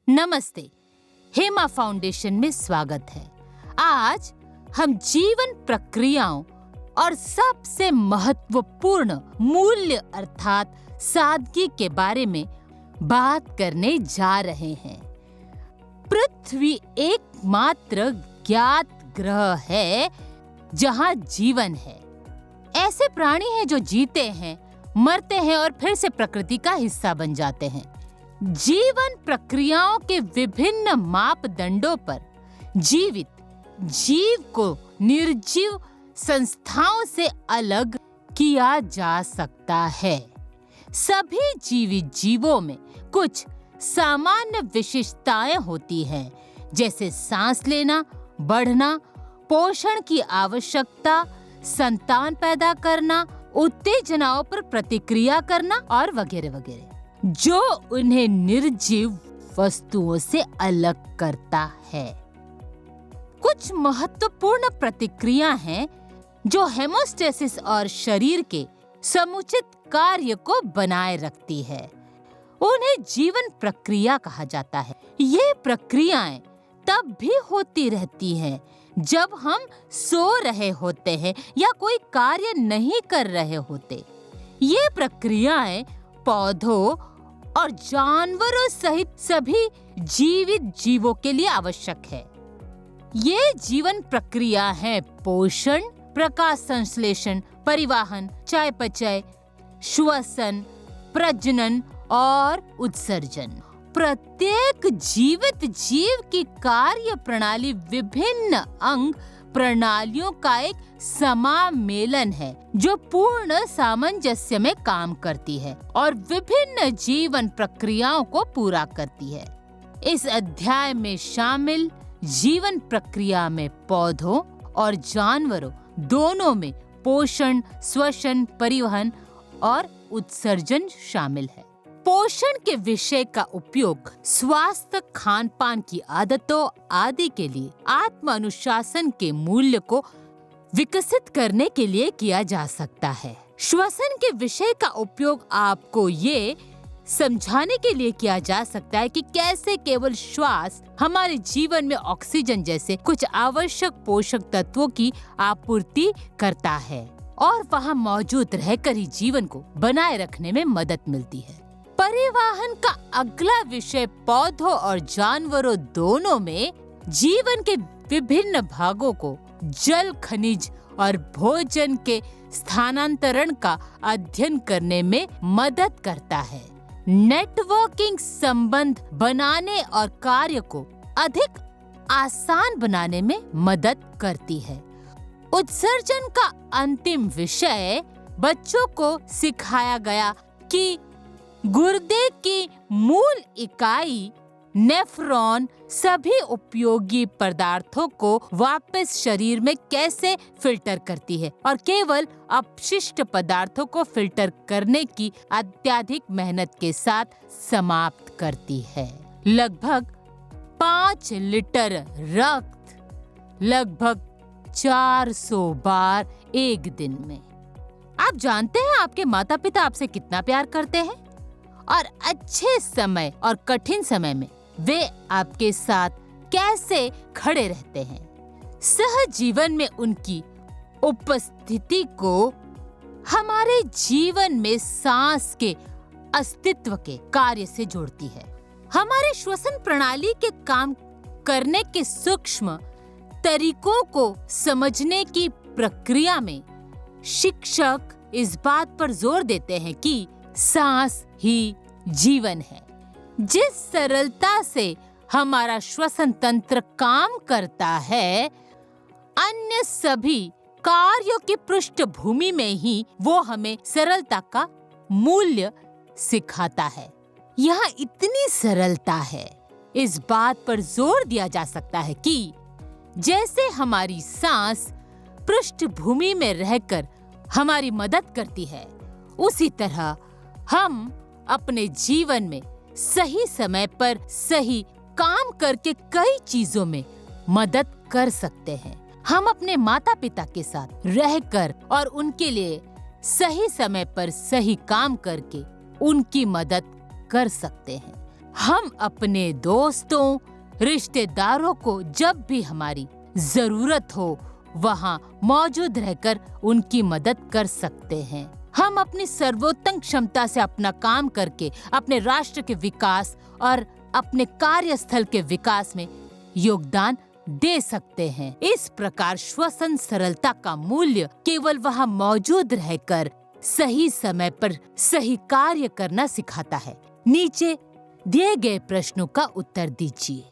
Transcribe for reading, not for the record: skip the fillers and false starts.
नमस्ते, हेमा फाउंडेशन में स्वागत है। आज हम जीवन प्रक्रियाओं और सबसे महत्वपूर्ण मूल्य अर्थात सादगी के बारे में बात करने जा रहे हैं। पृथ्वी एकमात्र ज्ञात ग्रह है जहां जीवन है। ऐसे प्राणी हैं जो जीते हैं, मरते हैं और फिर से प्रकृति का हिस्सा बन जाते हैं। जीवन प्रक्रियाओं के विभिन्न मापदंडों पर जीवित जीव को निर्जीव संस्थाओं से अलग किया जा सकता है। सभी जीवित जीवों में कुछ सामान्य विशेषताएं होती हैं, जैसे सांस लेना, बढ़ना, पोषण की आवश्यकता, संतान पैदा करना, उत्तेजनाओं पर प्रतिक्रिया करना और वगैरह वगैरह, जो उन्हें निर्जीव वस्तुओं से अलग करता है। कुछ महत्वपूर्ण प्रतिक्रिया हैं जो हेमोस्टेसिस और शरीर के समुचित कार्य को बनाए रखती है। उन्हें जीवन प्रक्रिया कहा जाता है। ये प्रक्रियाएं तब भी होती रहती हैं जब हम सो रहे होते हैं या कोई कार्य नहीं कर रहे होते। ये प्रक्रियाएं पौधों और जानवरों सहित सभी जीवित जीवों के लिए आवश्यक है। ये जीवन प्रक्रिया है पोषण, प्रकाश संश्लेषण, परिवहन, चयापचय, श्वसन, प्रजनन और उत्सर्जन। प्रत्येक जीवित जीव की कार्य प्रणाली विभिन्न अंग प्रणालियों का एक समामेलन है जो पूर्ण सामंजस्य में काम करती है और विभिन्न जीवन प्रक्रियाओं को पूरा करती है। इस अध्याय में शामिल जीवन प्रक्रिया में पौधों और जानवरों दोनों में पोषण, श्वसन, परिवहन और उत्सर्जन शामिल है। पोषण के विषय का उपयोग स्वास्थ्य, खान पान की आदतों आदि के लिए आत्म अनुशासन के मूल्य को विकसित करने के लिए किया जा सकता है। श्वसन के विषय का उपयोग आपको ये समझाने के लिए किया जा सकता है कि कैसे केवल श्वास हमारे जीवन में ऑक्सीजन जैसे कुछ आवश्यक पोषक तत्वों की आपूर्ति करता है और वहाँ मौजूद रहकर ही जीवन को बनाए रखने में मदद मिलती है। परिवहन का अगला विषय पौधों और जानवरों दोनों में जीवन के विभिन्न भागों को जल, खनिज और भोजन के स्थानांतरण का अध्ययन करने में मदद करता है। नेटवर्किंग संबंध बनाने और कार्य को अधिक आसान बनाने में मदद करती है। उत्सर्जन का अंतिम विषय बच्चों को सिखाया गया कि गुर्दे की मूल इकाई नेफ्रॉन सभी उपयोगी पदार्थों को वापस शरीर में कैसे फिल्टर करती है और केवल अपशिष्ट पदार्थों को फिल्टर करने की अत्यधिक मेहनत के साथ समाप्त करती है। लगभग 5 लीटर रक्त लगभग 400 बार एक दिन में। आप जानते हैं आपके माता पिता आपसे कितना प्यार करते हैं और अच्छे समय और कठिन समय में वे आपके साथ कैसे खड़े रहते हैं। सहजीवन में उनकी उपस्थिति को हमारे जीवन में सांस के अस्तित्व के कार्य से जोड़ती है। हमारे श्वसन प्रणाली के काम करने के सूक्ष्म तरीकों को समझने की प्रक्रिया में शिक्षक इस बात पर जोर देते हैं कि सांस ही जीवन है। जिस सरलता से हमारा श्वसन तंत्र काम करता है, अन्य सभी कार्यों की पृष्ठभूमि में ही वो हमें सरलता का मूल्य सिखाता है। यहाँ इतनी सरलता है, इस बात पर जोर दिया जा सकता है कि जैसे हमारी सांस पृष्ठभूमि में रहकर हमारी मदद करती है, उसी तरह हम अपने जीवन में सही समय पर सही काम करके कई चीजों में मदद कर सकते हैं। हम अपने माता पिता के साथ रहकर और उनके लिए सही समय पर सही काम करके उनकी मदद कर सकते हैं। हम अपने दोस्तों, रिश्तेदारों को जब भी हमारी जरूरत हो वहाँ मौजूद रहकर उनकी मदद कर सकते हैं। हम अपनी सर्वोत्तम क्षमता से अपना काम करके अपने राष्ट्र के विकास और अपने कार्यस्थल के विकास में योगदान दे सकते हैं। इस प्रकार श्वसन सरलता का मूल्य केवल वहाँ मौजूद रहकर सही समय पर सही कार्य करना सिखाता है। नीचे दिए गए प्रश्नों का उत्तर दीजिए।